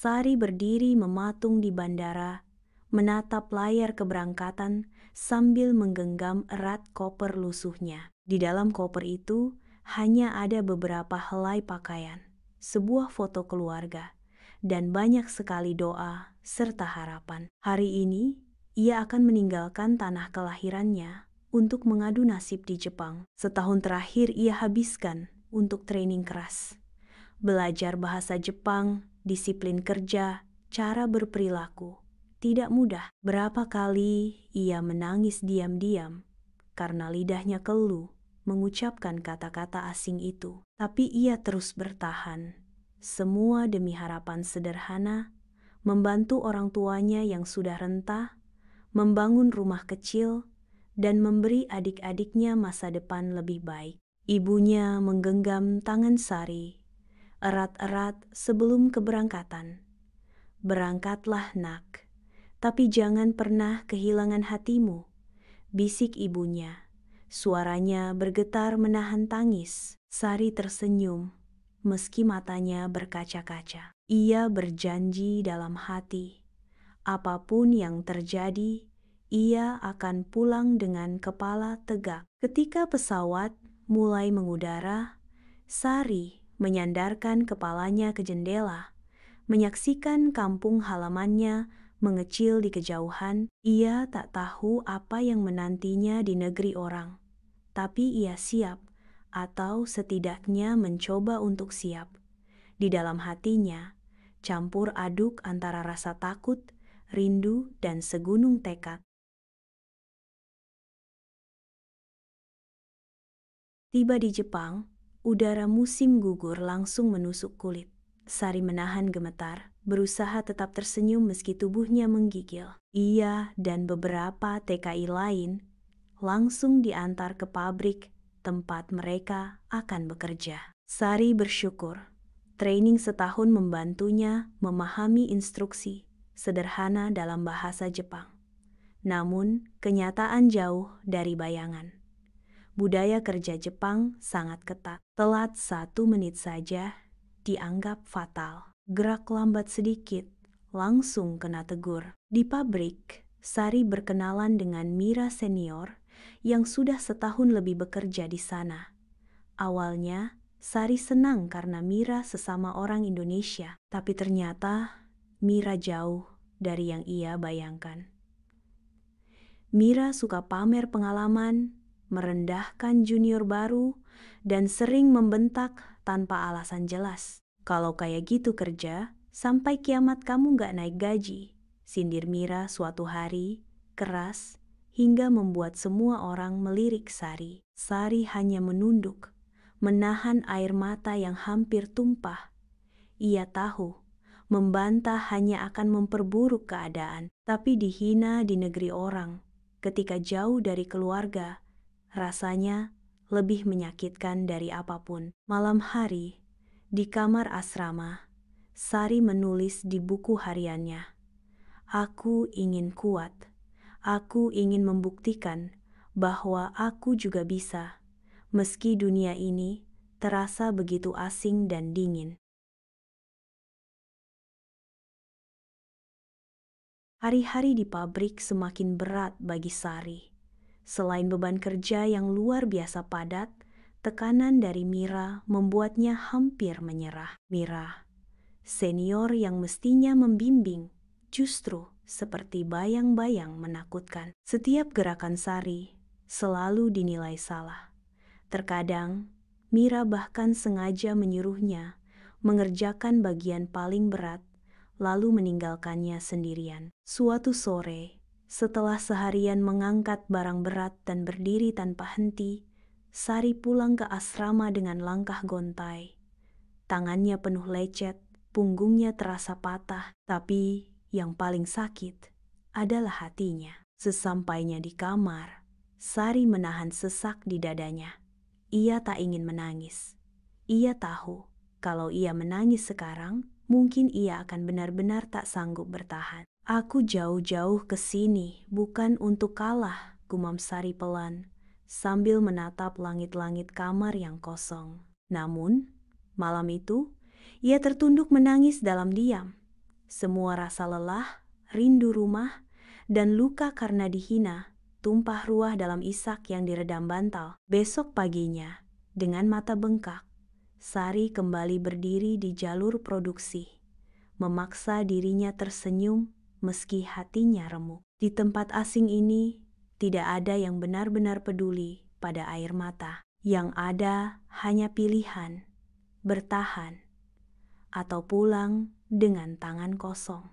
Sari berdiri mematung di bandara, menatap layar keberangkatan sambil menggenggam erat koper lusuhnya. Di dalam koper itu hanya ada beberapa helai pakaian, sebuah foto keluarga, dan banyak sekali doa serta harapan. Hari ini, ia akan meninggalkan tanah kelahirannya untuk mengadu nasib di Jepang. Setahun terakhir ia habiskan untuk training keras. Belajar bahasa Jepang, disiplin kerja, cara berperilaku. Tidak mudah. Berapa kali ia menangis diam-diam karena lidahnya keluh mengucapkan kata-kata asing itu. Tapi ia terus bertahan. Semua demi harapan sederhana, membantu orang tuanya yang sudah renta, membangun rumah kecil, dan memberi adik-adiknya masa depan lebih baik. Ibunya menggenggam tangan Sari erat-erat sebelum keberangkatan. Berangkatlah nak, tapi jangan pernah kehilangan hatimu, bisik ibunya. Suaranya bergetar menahan tangis. Sari tersenyum, meski matanya berkaca-kaca. Ia berjanji dalam hati, apapun yang terjadi, ia akan pulang dengan kepala tegak. Ketika pesawat mulai mengudara, Sari menyandarkan kepalanya ke jendela, menyaksikan kampung halamannya mengecil di kejauhan. Ia tak tahu apa yang menantinya di negeri orang, tapi ia siap, atau setidaknya mencoba untuk siap. Di dalam hatinya, campur aduk antara rasa takut, rindu, dan segunung tekad. Tiba di Jepang, udara musim gugur langsung menusuk kulit. Sari menahan gemetar, berusaha tetap tersenyum meski tubuhnya menggigil. Ia dan beberapa TKI lain langsung diantar ke pabrik tempat mereka akan bekerja. Sari bersyukur, training setahun membantunya memahami instruksi sederhana dalam bahasa Jepang. Namun, kenyataan jauh dari bayangan. Budaya kerja Jepang sangat ketat. Telat 1 menit saja dianggap fatal. Gerak lambat sedikit, langsung kena tegur. Di pabrik, Sari berkenalan dengan Mira senior yang sudah setahun lebih bekerja di sana. Awalnya, Sari senang karena Mira sesama orang Indonesia, tapi ternyata Mira jauh dari yang ia bayangkan. Mira suka pamer pengalaman, merendahkan junior baru, dan sering membentak tanpa alasan jelas. Kalau kayak gitu kerja, sampai kiamat kamu gak naik gaji, sindir Mira suatu hari, keras, hingga membuat semua orang melirik Sari. Sari hanya menunduk, menahan air mata yang hampir tumpah. Ia tahu, membantah hanya akan memperburuk keadaan, tapi dihina di negeri orang, ketika jauh dari keluarga, rasanya lebih menyakitkan dari apapun. Malam hari, di kamar asrama, Sari menulis di buku hariannya, "Aku ingin kuat. Aku ingin membuktikan bahwa aku juga bisa, meski dunia ini terasa begitu asing dan dingin." Hari-hari di pabrik semakin berat bagi Sari. Selain beban kerja yang luar biasa padat, tekanan dari Mira membuatnya hampir menyerah. Mira, senior yang mestinya membimbing, justru seperti bayang-bayang menakutkan. Setiap gerakan Sari selalu dinilai salah. Terkadang, Mira bahkan sengaja menyuruhnya mengerjakan bagian paling berat, lalu meninggalkannya sendirian. Suatu sore, setelah seharian mengangkat barang berat dan berdiri tanpa henti, Sari pulang ke asrama dengan langkah gontai. Tangannya penuh lecet, punggungnya terasa patah, tapi yang paling sakit adalah hatinya. Sesampainya di kamar, Sari menahan sesak di dadanya. Ia tak ingin menangis. Ia tahu kalau ia menangis sekarang, mungkin ia akan benar-benar tak sanggup bertahan. "Aku jauh-jauh ke sini bukan untuk kalah," gumam Sari pelan, sambil menatap langit-langit kamar yang kosong. Namun, malam itu, ia tertunduk menangis dalam diam. Semua rasa lelah, rindu rumah, dan luka karena dihina tumpah ruah dalam isak yang diredam bantal. Besok paginya, dengan mata bengkak, Sari kembali berdiri di jalur produksi, memaksa dirinya tersenyum meski hatinya remuk. Di tempat asing ini, tidak ada yang benar-benar peduli pada air mata. Yang ada hanya pilihan, bertahan, atau pulang dengan tangan kosong.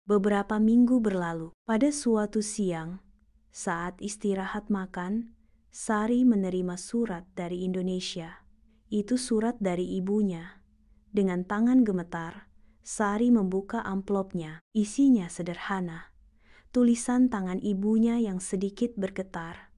Beberapa minggu berlalu. Pada suatu siang, saat istirahat makan, Sari menerima surat dari Indonesia. Itu surat dari ibunya. Dengan tangan gemetar, Sari membuka amplopnya. Isinya sederhana. Tulisan tangan ibunya yang sedikit bergetar.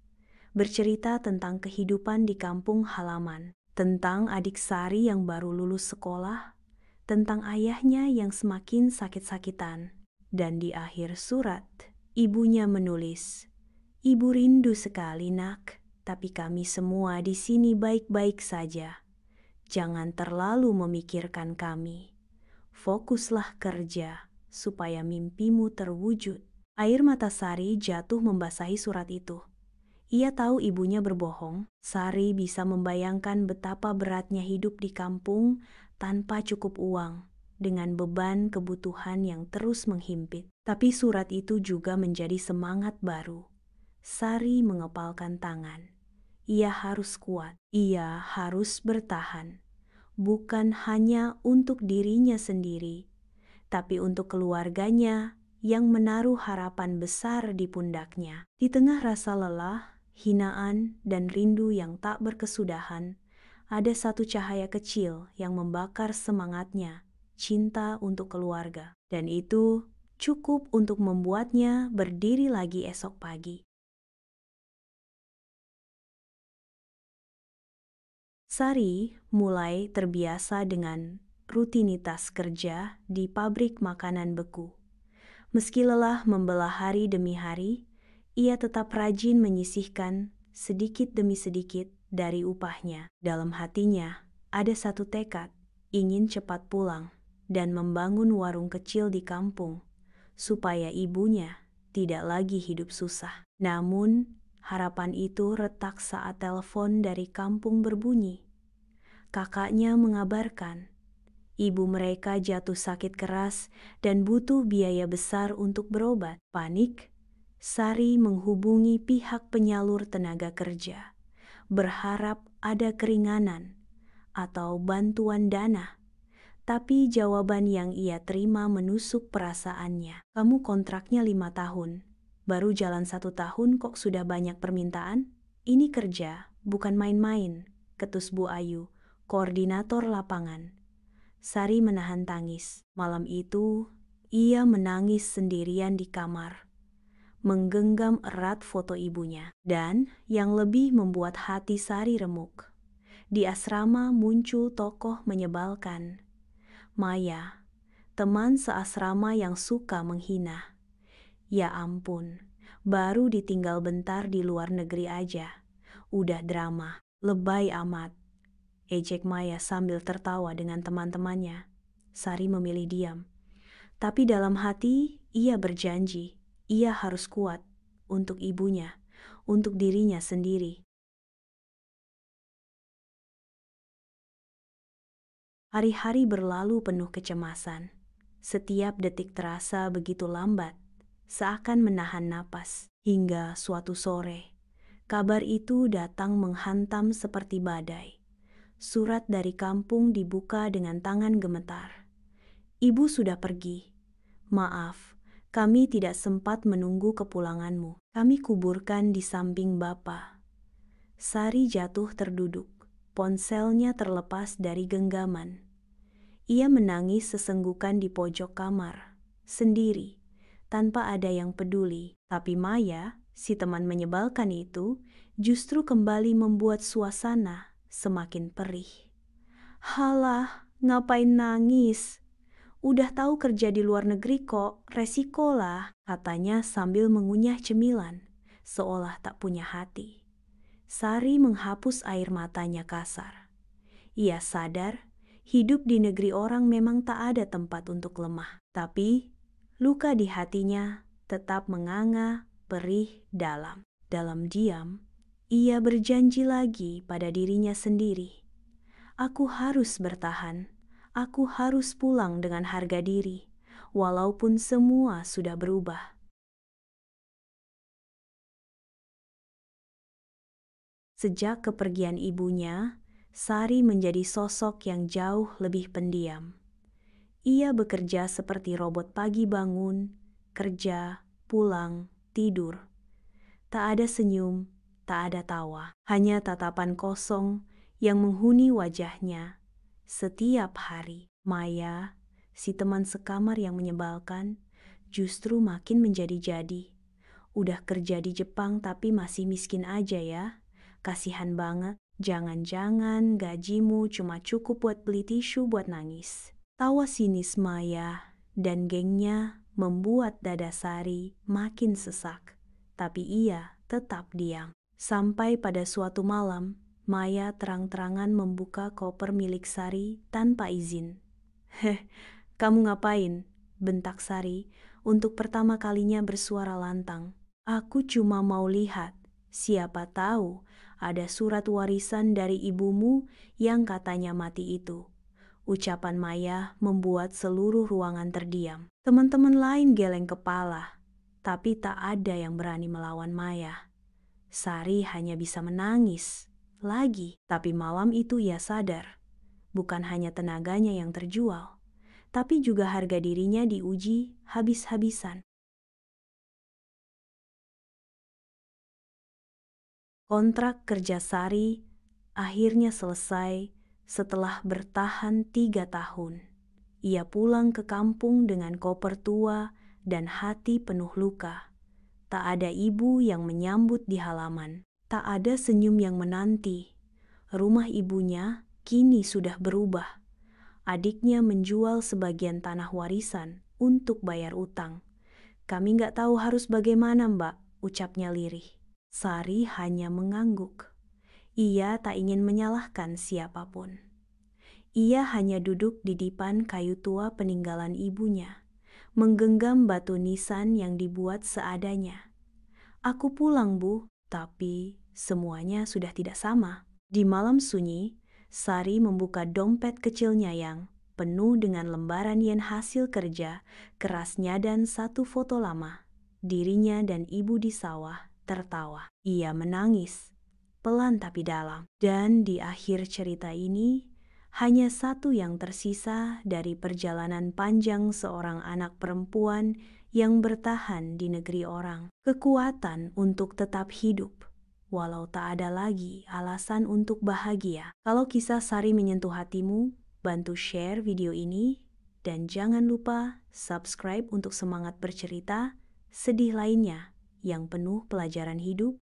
Bercerita tentang kehidupan di kampung halaman. Tentang adik Sari yang baru lulus sekolah. Tentang ayahnya yang semakin sakit-sakitan. Dan di akhir surat, ibunya menulis, "Ibu rindu sekali, Nak, tapi kami semua di sini baik-baik saja. Jangan terlalu memikirkan kami. Fokuslah kerja supaya mimpimu terwujud." Air mata Sari jatuh membasahi surat itu. Ia tahu ibunya berbohong. Sari bisa membayangkan betapa beratnya hidup di kampung tanpa cukup uang, dengan beban kebutuhan yang terus menghimpit. Tapi surat itu juga menjadi semangat baru. Sari mengepalkan tangan. Ia harus kuat. Ia harus bertahan. Bukan hanya untuk dirinya sendiri, tapi untuk keluarganya yang menaruh harapan besar di pundaknya. Di tengah rasa lelah, hinaan, dan rindu yang tak berkesudahan, ada satu cahaya kecil yang membakar semangatnya, cinta untuk keluarga. Dan itu cukup untuk membuatnya berdiri lagi esok pagi. Sari mulai terbiasa dengan rutinitas kerja di pabrik makanan beku. Meski lelah membelah hari demi hari, ia tetap rajin menyisihkan sedikit demi sedikit dari upahnya. Dalam hatinya ada satu tekad, ingin cepat pulang dan membangun warung kecil di kampung, supaya ibunya tidak lagi hidup susah. Namun, harapan itu retak saat telepon dari kampung berbunyi. Kakaknya mengabarkan ibu mereka jatuh sakit keras dan butuh biaya besar untuk berobat. Panik, Sari menghubungi pihak penyalur tenaga kerja, berharap ada keringanan atau bantuan dana. Tapi jawaban yang ia terima menusuk perasaannya. "Kamu kontraknya 5 tahun, baru jalan 1 tahun kok sudah banyak permintaan? Ini kerja, bukan main-main," ketus Bu Ayu, koordinator lapangan. Sari menahan tangis. Malam itu, ia menangis sendirian di kamar, menggenggam erat foto ibunya. Dan yang lebih membuat hati Sari remuk, di asrama muncul tokoh menyebalkan. Maya, teman seasrama yang suka menghina. Ya ampun, baru ditinggal bentar di luar negeri aja, udah drama, lebay amat, ejek Maya sambil tertawa dengan teman-temannya. Sari memilih diam. Tapi dalam hati, ia berjanji, ia harus kuat untuk ibunya, untuk dirinya sendiri. Hari-hari berlalu penuh kecemasan. Setiap detik terasa begitu lambat, seakan menahan napas. Hingga suatu sore, kabar itu datang menghantam seperti badai. Surat dari kampung dibuka dengan tangan gemetar. "Ibu sudah pergi. Maaf, kami tidak sempat menunggu kepulanganmu. Kami kuburkan di samping Bapa." Sari jatuh terduduk. Ponselnya terlepas dari genggaman. Ia menangis sesenggukan di pojok kamar, sendiri, tanpa ada yang peduli. Tapi Maya, si teman menyebalkan itu, justru kembali membuat suasana semakin perih. "Halah, ngapain nangis? Udah tahu kerja di luar negeri kok, resiko lah," katanya sambil mengunyah cemilan, seolah tak punya hati. Sari menghapus air matanya kasar. Ia sadar hidup di negeri orang memang tak ada tempat untuk lemah. Tapi luka di hatinya tetap menganga perih dalam. Dalam diam, ia berjanji lagi pada dirinya sendiri. Aku harus bertahan. Aku harus pulang dengan harga diri, walaupun semua sudah berubah. Sejak kepergian ibunya, Sari menjadi sosok yang jauh lebih pendiam. Ia bekerja seperti robot pagi bangun, kerja, pulang, tidur. Tak ada senyum, tak ada tawa. Hanya tatapan kosong yang menghuni wajahnya. Setiap hari, Maya, si teman sekamar yang menyebalkan, justru makin menjadi-jadi. Udah kerja di Jepang tapi masih miskin aja ya. Kasihan banget. Jangan-jangan gajimu cuma cukup buat beli tisu buat nangis. Tawa sinis Maya dan gengnya membuat dada Sari makin sesak. Tapi ia tetap diam. Sampai pada suatu malam, Maya terang-terangan membuka koper milik Sari tanpa izin. Kamu ngapain? Bentak Sari untuk pertama kalinya bersuara lantang. Aku cuma mau lihat, siapa tahu ada surat warisan dari ibumu yang katanya mati itu. Ucapan Maya membuat seluruh ruangan terdiam. Teman-teman lain geleng kepala, tapi tak ada yang berani melawan Maya. Sari hanya bisa menangis lagi, tapi malam itu ia sadar, bukan hanya tenaganya yang terjual, tapi juga harga dirinya diuji habis-habisan. Kontrak kerja Sari akhirnya selesai setelah bertahan 3 tahun. Ia pulang ke kampung dengan koper tua dan hati penuh luka. Tak ada ibu yang menyambut di halaman. Tak ada senyum yang menanti. Rumah ibunya kini sudah berubah. Adiknya menjual sebagian tanah warisan untuk bayar utang. Kami nggak tahu harus bagaimana, Mbak, ucapnya lirih. Sari hanya mengangguk. Ia tak ingin menyalahkan siapapun. Ia hanya duduk di dipan kayu tua peninggalan ibunya, menggenggam batu nisan yang dibuat seadanya. Aku pulang, Bu, tapi semuanya sudah tidak sama. Di malam sunyi, Sari membuka dompet kecilnya yang penuh dengan lembaran yen hasil kerja kerasnya dan satu foto lama. Dirinya dan ibu di sawah tertawa. Ia menangis, pelan tapi dalam. Dan di akhir cerita ini, hanya satu yang tersisa dari perjalanan panjang seorang anak perempuan yang bertahan di negeri orang. Kekuatan untuk tetap hidup, walau tak ada lagi alasan untuk bahagia. Kalau kisah Sari menyentuh hatimu, bantu share video ini, dan jangan lupa subscribe untuk semangat bercerita sedih lainnya yang penuh pelajaran hidup.